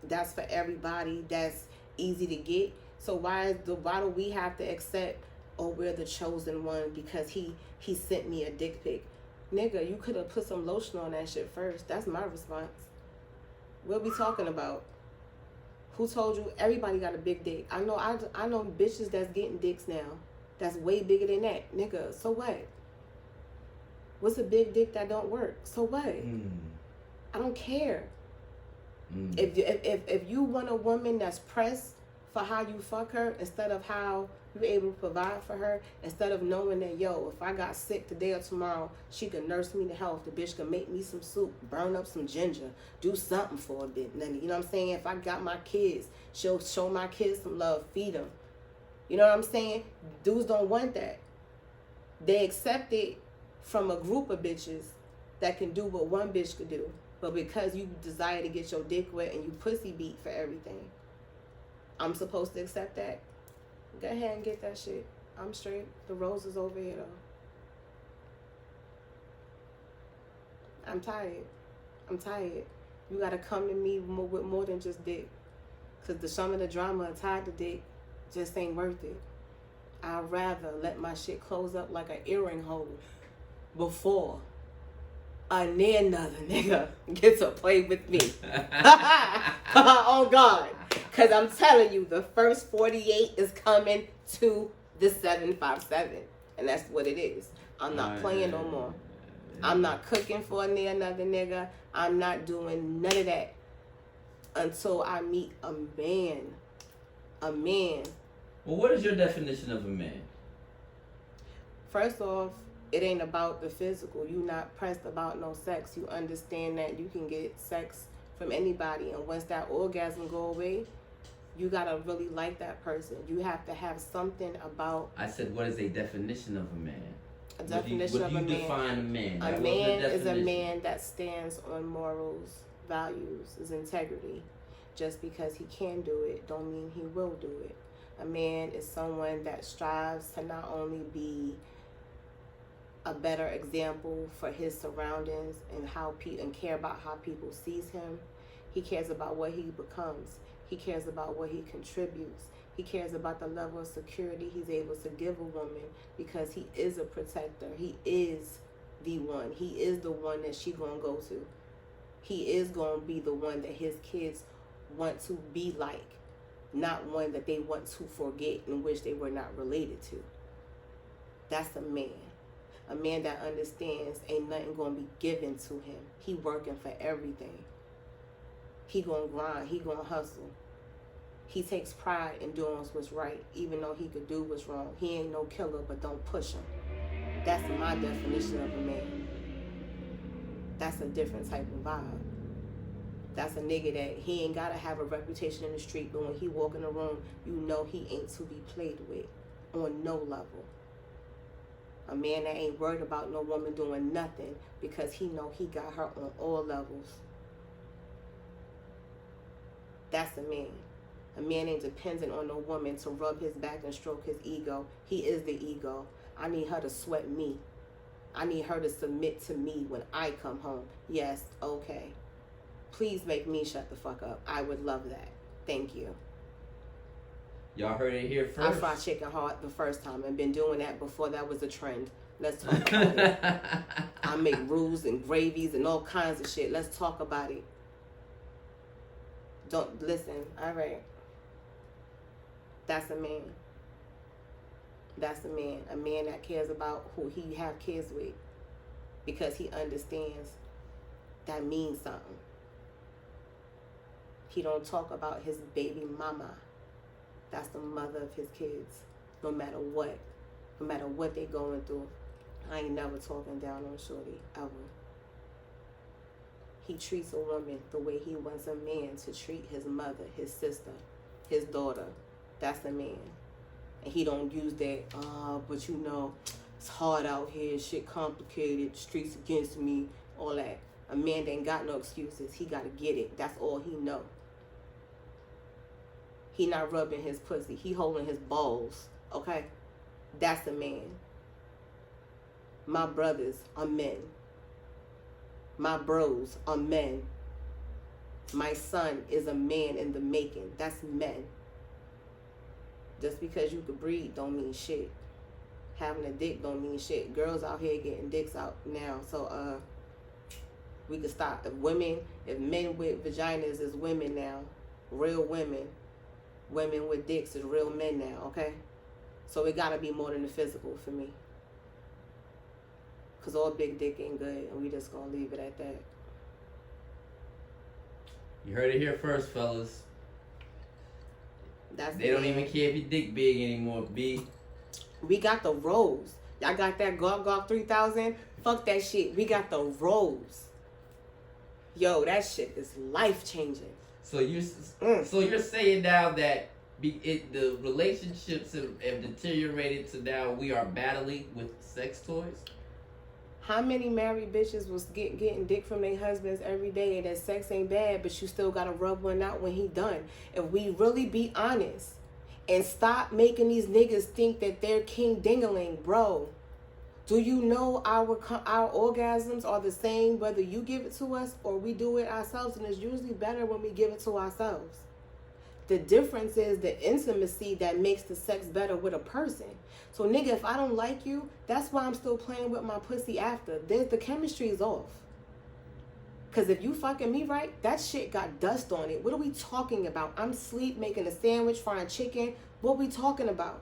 that's for everybody, that's easy to get. So why do we have to accept, oh, we're the chosen one because he sent me a dick pic? Nigga, you could have put some lotion on that shit first. That's my response. What we talking about? Who told you everybody got a big dick? I know bitches that's getting dicks now. That's way bigger than that. Nigga, so what? What's a big dick that don't work? So what? I don't care. If you want a woman that's pressed for how you fuck her instead of how you able to provide for her, instead of knowing that, yo, if I got sick today or tomorrow, she could nurse me to health. The bitch could make me some soup, burn up some ginger, do something for a bit. You know what I'm saying? If I got my kids, she'll show my kids some love, feed them. You know what I'm saying? Dudes don't want that. They accept it from a group of bitches that can do what one bitch could do. But because you desire to get your dick wet and you pussy beat for everything, I'm supposed to accept that? Go ahead and get that shit. I'm straight. The rose is over here, though. I'm tired. You gotta come to me with more than just dick. Because some of the drama tied to dick just ain't worth it. I'd rather let my shit close up like an earring hole before another nigga get to play with me. Oh God. Cause I'm telling you, the first 48 is coming to the 757. And that's what it is. I'm not playing no more. I'm not cooking for another nigga. I'm not doing none of that until I meet a man. A man. Well, what is your definition of a man? First off, it ain't about the physical. You not pressed about no sex. You understand that you can get sex from anybody. And once that orgasm go away, you gotta really like that person. You have to have something about... I said, what is a definition of a man? A definition of a man. What do you define a man? A man is a man that stands on morals, values, his integrity. Just because he can do it don't mean he will do it. A man is someone that strives to not only be a better example for his surroundings and and care about how people sees him. He cares about what he becomes. He cares about what he contributes. He cares about the level of security he's able to give a woman because he is a protector. He is the one. He is the one that she gonna go to. He is gonna be the one that his kids want to be like, not one that they want to forget and wish they were not related to. That's a man. A man that understands ain't nothing gonna be given to him. He working for everything. He gonna grind. He gonna hustle. He takes pride in doing what's right, even though he could do what's wrong. He ain't no killer, but don't push him. That's my definition of a man. That's a different type of vibe. That's a nigga that he ain't gotta have a reputation in the street, but when he walk in the room, you know he ain't to be played with on no level. A man that ain't worried about no woman doing nothing because he know he got her on all levels. That's a man. A man ain't dependent on no woman to rub his back and stroke his ego. He is the ego. I need her to sweat me. I need her to submit to me when I come home. Yes, okay. Please make me shut the fuck up. I would love that. Thank you. Y'all heard it here first. I fried chicken hard the first time and been doing that before that was a trend. Let's talk about it. I make roux and gravies and all kinds of shit. Let's talk about it. Don't listen. All right. That's a man. That's a man. A man that cares about who he have kids with because he understands that means something. He don't talk about his baby mama. That's the mother of his kids. No matter what. No matter what they going through. I ain't never talking down on shorty, ever. He treats a woman the way he wants a man to treat his mother, his sister, his daughter. That's a man. And he don't use that, but you know, it's hard out here, shit complicated, streets against me, all that. A man ain't got no excuses. He got to get it. That's all he know. He not rubbing his pussy. He holding his balls. Okay? That's a man. My brothers are men. My bros are men. My son is a man in the making. That's men. Just because you could breed don't mean shit. Having a dick don't mean shit. Girls out here getting dicks out now. So, we could stop. If men with vaginas is women now, real women, women with dicks is real men now, okay? So it gotta be more than the physical for me. Cause all big dick ain't good, and we just gonna leave it at that. You heard it here first, fellas. That's They don't even care if your dick big anymore, B. We got the rolls. Y'all got that Gog 3000? Fuck that shit. We got the rolls. Yo, that shit is life changing. So you're saying now that the relationships have deteriorated to now we are battling with sex toys? How many married bitches was getting dick from their husbands every day and that sex ain't bad, but you still gotta rub one out when he done? If we really be honest and stop making these niggas think that they're king dingaling, bro. Do you know our orgasms are the same whether you give it to us or we do it ourselves, and it's usually better when we give it to ourselves. The difference is the intimacy that makes the sex better with a person. So nigga, if I don't like you, that's why I'm still playing with my pussy after. The chemistry is off. Cause if you fucking me right, that shit got dust on it. What are we talking about? I'm asleep making a sandwich, frying chicken. What we talking about?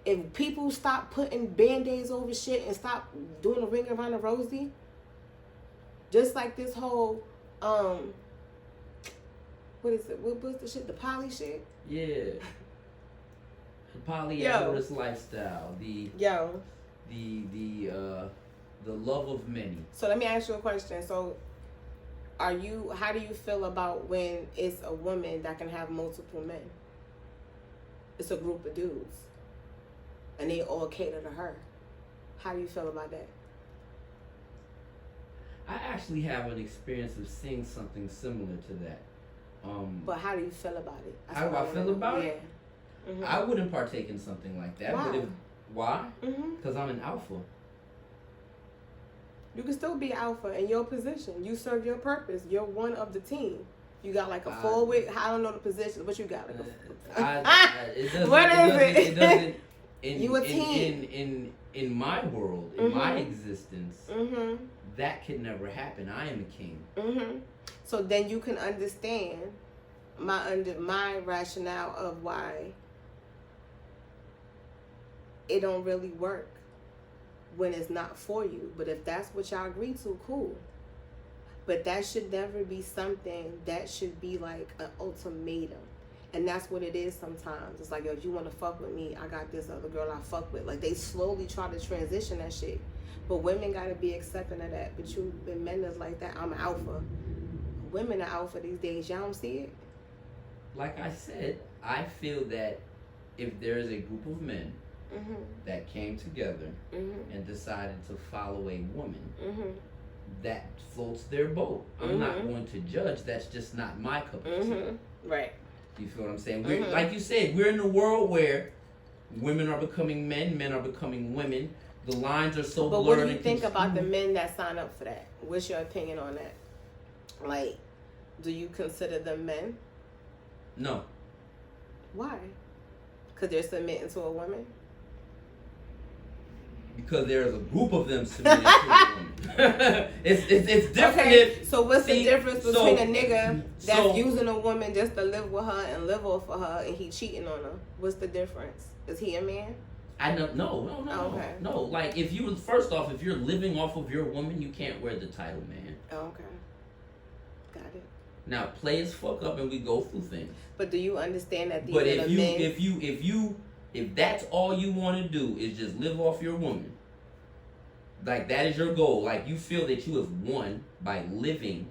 If people stop putting band-aids over shit and stop doing a ring around the rosy, just like this whole what is it? What's the shit? The poly shit? Yeah. The polyamorous lifestyle. The love of many. So let me ask you a question. So how do you feel about when it's a woman that can have multiple men? It's a group of dudes. And they all cater to her. How do you feel about that? I actually have an experience of seeing something similar to that. But how do you feel about it? How do I feel about it? Yeah. Mm-hmm. I wouldn't partake in something like that. Why? But why? Mm-hmm. Because I'm an alpha. You can still be alpha in your position. You serve your purpose. You're one of the team. You got like a forward. I don't know the position, but you got like what is it? It doesn't. You a team. In my world, in my existence, that could never happen. I am a king. So then you can understand my rationale of why it don't really work when it's not for you. But if that's what y'all agree to, cool. But that should never be something that should be like an ultimatum. And that's what it is sometimes. It's like, yo, if you want to fuck with me, I got this other girl I fuck with. Like, they slowly try to transition that shit. But women got to be accepting of that. But men is like that. I'm alpha. Women are alpha these days. Y'all don't see it? Like I said, I feel that if there is a group of men that came together and decided to follow a woman, that floats their boat. I'm not going to judge. That's just not my cup of tea. Right. You feel what I'm saying? We're, like you said, we're in a world where women are becoming men are becoming women. The lines are so blurred. But what do you think about the men that sign up for that? What's your opinion on that? Like, do you consider them men? No. Why? Because they're submitting to a woman? Because there's a group of them submitting to a woman. it's different. Okay, so what's the difference between a nigga that's using a woman just to live with her and live off of her and he cheating on her? What's the difference? Is he a man? I know, no. Okay. No, like if you're living off of your woman, you can't wear the title man. Okay. Got it. Now, players fuck up and we go through things. But do you understand that these are the men? If that's all you want to do is just live off your woman, like that is your goal, like you feel that you have won by living,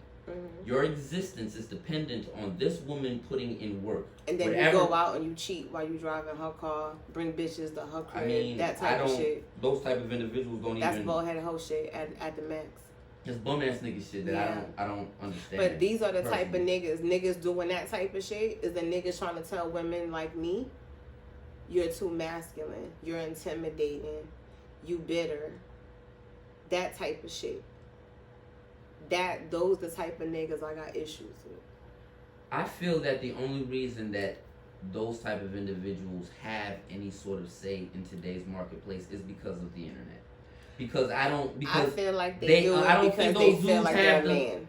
your existence is dependent on this woman putting in work. And then you go out and you cheat while you driving her car, bring bitches to her crib, that type of shit. Those type of individuals don't That's even. That's bald-headed hoe shit at the max. It's bum ass nigga shit that I don't understand. But these are the type of niggas doing that type of shit is the niggas trying to tell women like me, you're too masculine, you're intimidating, you bitter, that type of shit. Those the type of niggas I got issues with. I feel that the only reason that those type of individuals have any sort of say in today's marketplace is because of the internet. I feel like they do it because they feel like they're a man.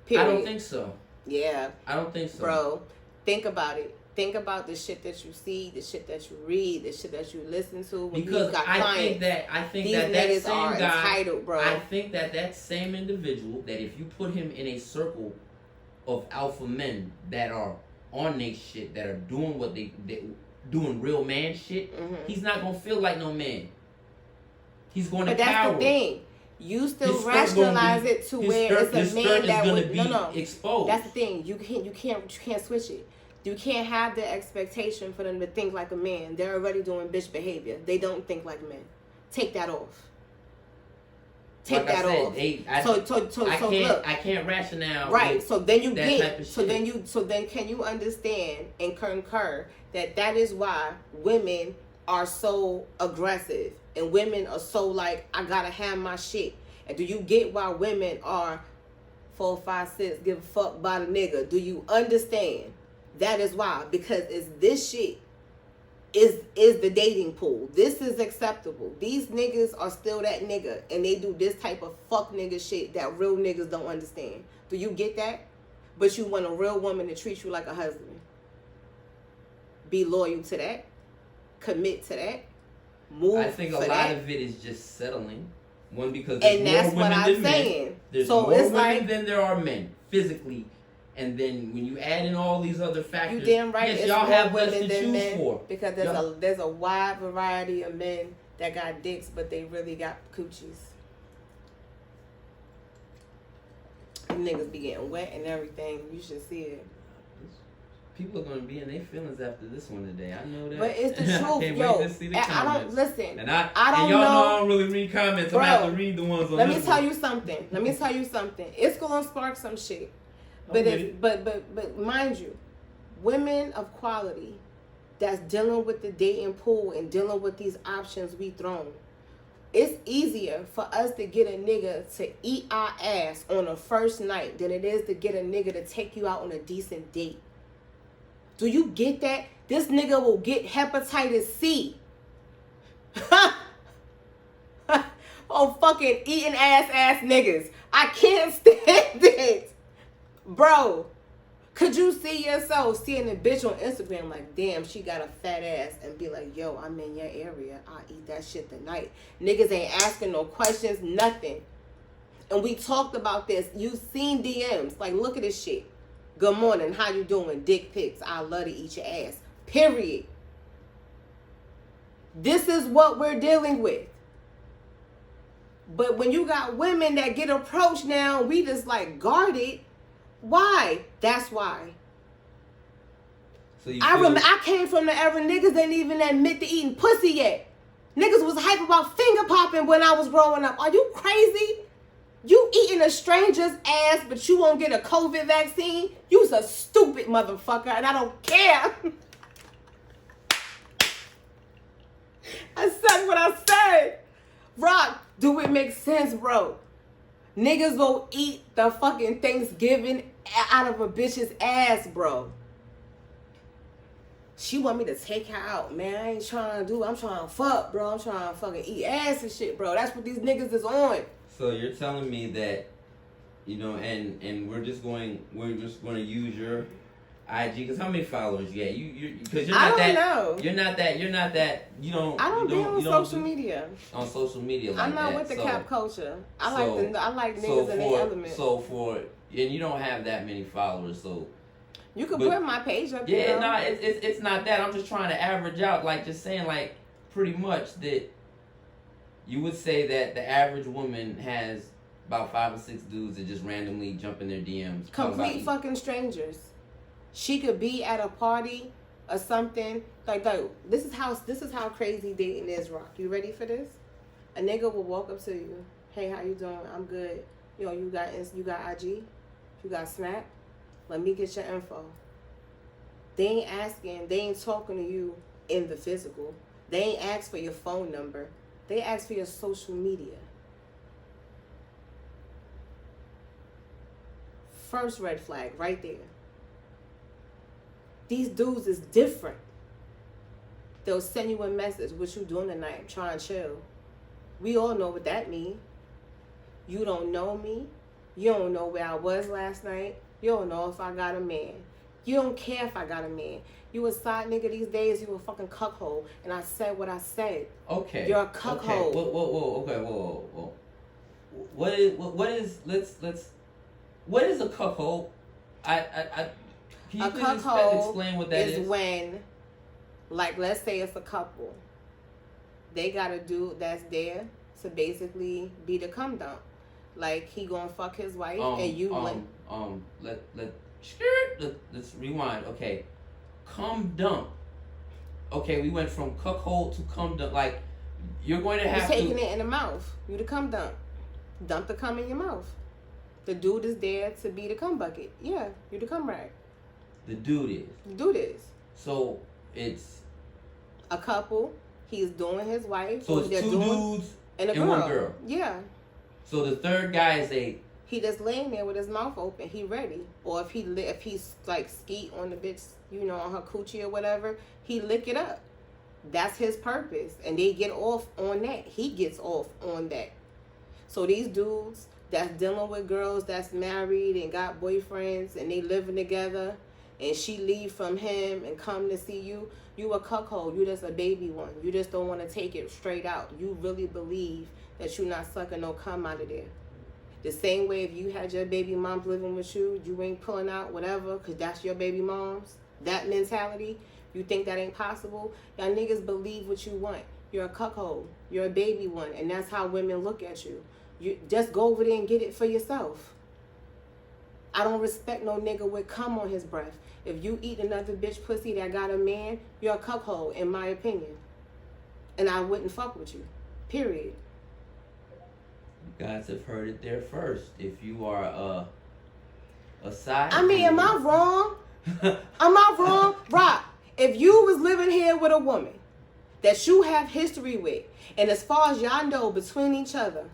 Period. I don't think so. Yeah. I don't think so. Bro, think about it. Think about the shit that you see, the shit that you read, the shit that you listen to. When because you got I clients, think these that niggas same are guy, entitled, bro. I think that same individual, that if you put him in a circle of alpha men that are on they shit, that are doing what they doing real man shit, he's not gonna feel like no man. He's going to cower. But that's the thing. You still rationalize it to where it's a man that would no exposed. That's the thing. You can't switch it. You can't have the expectation for them to think like a man. They're already doing bitch behavior. They don't think like men. Take that off. Take that off. I can't rationale. Right. So then you get. So then can you understand and concur that is why women are so aggressive and women are so like, I gotta have my shit. And do you get why women are 4, 5, 6 give a fuck by the nigga? Do you understand? That is why, because it's this shit is the dating pool. This is acceptable. These niggas are still that nigga and they do this type of fuck nigga shit that real niggas don't understand. Do you get that? But you want a real woman to treat you like a husband. Be loyal to that. Commit to that. Move. I think a lot of it is just settling. One, because there's more women than men. There's more women than there are men physically. And then when you add in all these other factors, you damn right, yes, it's y'all more have less women to than choose men for. Because there's a wide variety of men that got dicks, but they really got coochies. And niggas be getting wet and everything. You should see it. People are gonna be in their feelings after this one today. I know that. But it's the truth, I can't yo. wait to see the I don't listen. And I don't y'all know. I don't really read comments. I'm gonna have to read the ones on Let this me tell one. you something. It's gonna spark some shit. But but mind you, women of quality that's dealing with the dating pool and dealing with these options we thrown. It's easier for us to get a nigga to eat our ass on a first night than it is to get a nigga to take you out on a decent date. Do you get that? This nigga will get hepatitis C. Oh, fucking eating ass niggas. I can't stand it. Bro, could you see yourself seeing a bitch on Instagram like, damn, she got a fat ass, and be like, yo, I'm in your area. I'll eat that shit tonight. Niggas ain't asking no questions, nothing. And we talked about this. You seen DMs. Like, look at this shit. Good morning. How you doing? Dick pics. I love to eat your ass. Period. This is what we're dealing with. But when you got women that get approached now, we just like guarded. Why? That's why. So I came from the era niggas didn't even admit to eating pussy yet. Niggas was hype about finger popping when I was growing up. Are you crazy? You eating a stranger's ass, but you won't get a COVID vaccine? You's a stupid motherfucker, and I don't care. I said what I said. Rock, do it make sense, bro? Niggas will eat the fucking Thanksgiving out of a bitch's ass, bro. She want me to take her out, man. I ain't trying to do it. I'm trying to fuck, bro. I'm trying to fucking eat ass and shit, bro. That's what these niggas is on. So you're telling me that, you know, and we're just going to use your IG, because how many followers you got? Because I don't know. You're not that. You don't. I don't be on social media. On social media, like I'm not that. with the cap culture. I like niggas in their element. And you don't have that many followers, so. You could put my page up there. Yeah, no, it's not that. I'm just trying to average out, like, just saying, like, pretty much that you would say that the average woman has about 5 or 6 dudes that just randomly jump in their DMs. Complete fucking strangers. She could be at a party or something. Like this is how crazy dating is, Rock. You ready for this? A nigga will walk up to you. Hey, how you doing? I'm good. Yo, you got IG? You got Snap? Let me get your info. They ain't talking to you in the physical. They ain't ask for your phone number. They ask for your social media. First red flag right there. These dudes is different. They'll send you a message. What you doing tonight? I'm trying to chill. We all know what that means. You don't know me. You don't know where I was last night. You don't know if I got a man. You don't care if I got a man. You a side nigga these days. You a fucking cuckold. And I said what I said. Okay. You're a cuckold. Okay. Whoa. Okay. Whoa. What is a cuckold? Can you A please cuckold explain what that is? when, like, let's say it's a couple. They got a dude that's there to basically be the cum dump. Like, he gonna fuck his wife and you let's rewind. Okay, cum dump. Okay, we went from cuckold to cum dump. Like, you're going to have taking it in the mouth. You the cum dump. Dump the cum in your mouth. The dude is there to be the cum bucket. Yeah, you the cum rag. The dude is. The dude is. So it's a couple. He's doing his wife. So it's two dudes and one girl. Yeah. So the third guy is he just laying there with his mouth open. He ready. Or if he's like skeet on the bitch, you know, on her coochie or whatever, he lick it up. That's his purpose. And they get off on that. He gets off on that. So these dudes that's dealing with girls that's married and got boyfriends and they living together and she leave from him and come to see you, you a cuckold. You just a baby one. You just don't want to take it straight out. You really believe that you're not sucking no cum out of there. The same way if you had your baby moms living with you, you ain't pulling out whatever because that's your baby moms. That mentality, you think that ain't possible? Y'all niggas believe what you want. You're a cuckold. You're a baby one. And that's how women look at you. You just go over there and get it for yourself. I don't respect no nigga with cum on his breath. If you eat another bitch pussy that got a man, you're a cuckold, in my opinion. And I wouldn't fuck with you. Period. You guys have heard it there first. If you are a side, I mean, am I wrong? Am I wrong? Rock, if you was living here with a woman that you have history with, and as far as y'all know between each other,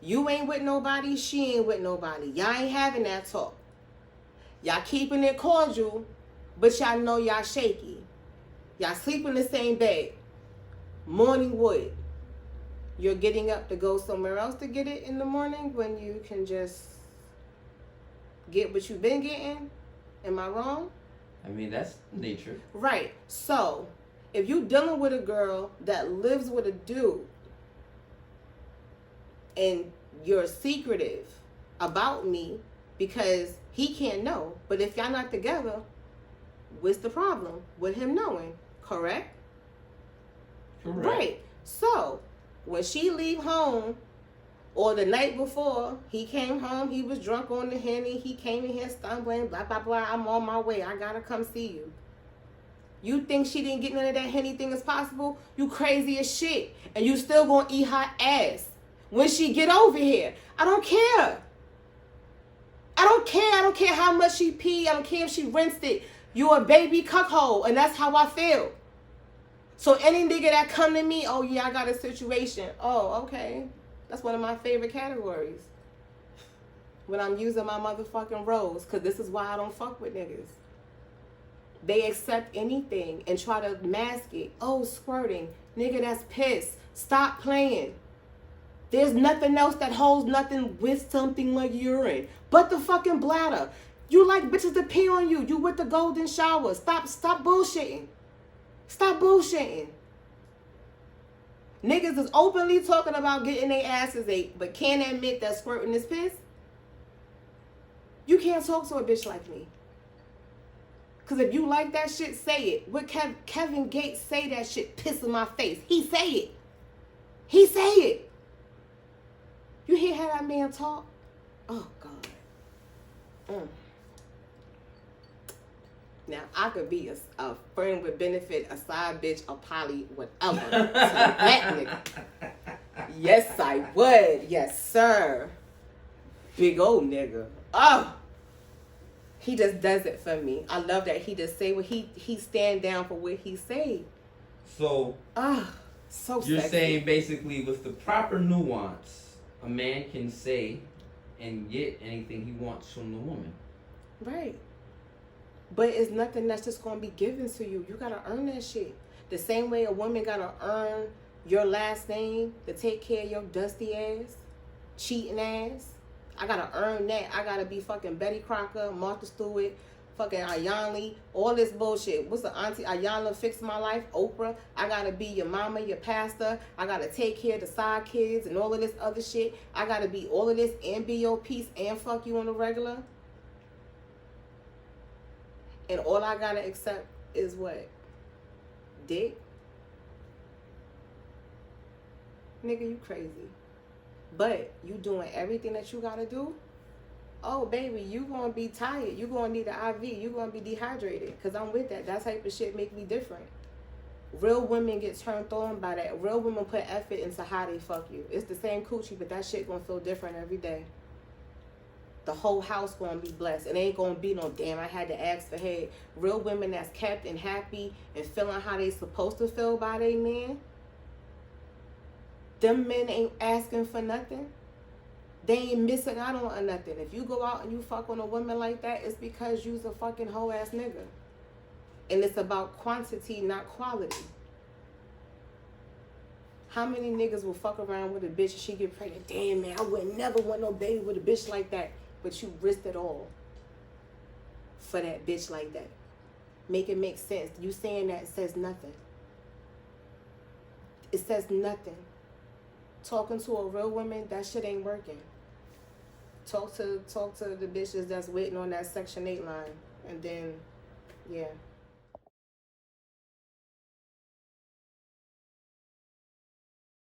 you ain't with nobody, she ain't with nobody. Y'all ain't having that talk. Y'all keeping it cordial, but y'all know y'all shaky. Y'all sleep in the same bed. Morning wood. You're getting up to go somewhere else to get it in the morning when you can just get what you've been getting? Am I wrong? I mean, that's nature. Right. So, if you dealing with a girl that lives with a dude and you're secretive about me because he can't know, but if y'all not together, what's the problem with him knowing? Correct? Correct. Right. So, when she leave home, or the night before, he came home, he was drunk on the Henny, he came in here stumbling, blah, blah, blah, I'm on my way, I gotta come see you. You think she didn't get none of that Henny thing as possible? You crazy as shit. And you still gonna eat her ass when she get over here. I don't care. I don't care. I don't care how much she pee. I don't care if she rinsed it. You a baby cuckold, and that's how I feel. So any nigga that come to me, oh yeah, I got a situation. Oh, okay. That's one of my favorite categories. When I'm using my motherfucking roles, because this is why I don't fuck with niggas. They accept anything and try to mask it. Oh, squirting. Nigga, that's piss. Stop playing. There's nothing else that holds nothing with something like urine but the fucking bladder. You like bitches to pee on you. You with the golden shower. Stop bullshitting. Stop bullshitting. Niggas is openly talking about getting their asses ate, but can't admit that squirting is piss. You can't talk to a bitch like me. Because if you like that shit, say it. What Kevin Gates say that shit piss in my face. He say it. He say it. You hear how that man talk? Oh, God. Now, I could be a friend with benefit, a side bitch, a poly, whatever. To that nigga. Yes, I would. Yes, sir. Big old nigga. Oh. He just does it for me. I love that he just say what he stand down for what he say. So. So you're sexy. saying basically with the proper nuance, a man can say and get anything he wants from the woman. Right. But it's nothing that's just going to be given to you. You got to earn that shit. The same way a woman got to earn your last name to take care of your dusty ass, cheating ass. I got to earn that. I got to be fucking Betty Crocker, Martha Stewart, fucking Ayanli, all this bullshit. What's the auntie? Ayanla fixed my life, Oprah. I got to be your mama, your pastor. I got to take care of the side kids and all of this other shit. I got to be all of this and be your piece and fuck you on the regular. And all I gotta accept is what? Dick? Nigga, you crazy. But you doing everything that you gotta do. Oh, baby, you gonna be tired. You gonna need an IV. You gonna be dehydrated. Because I'm with that. That type of shit make me different. Real women get turned on by that. Real women put effort into how they fuck you. It's the same coochie, but that shit gonna feel different every day. The whole house gonna be blessed. It ain't gonna be no damn, I had to ask for head. Real women that's kept and happy and feeling how they supposed to feel by their man. Them men ain't asking for nothing. They ain't missing out on nothing. If you go out and you fuck on a woman like that, it's because you's a fucking hoe ass nigga. And it's about quantity, not quality. How many niggas will fuck around with a bitch and she get pregnant? Damn, man, I would never want no baby with a bitch like that. But you risked it all for that bitch like that. Make it make sense. You saying that says nothing. It says nothing. Talking to a real woman, that shit ain't working. Talk to the bitches that's waiting on that Section 8 line. And then, yeah.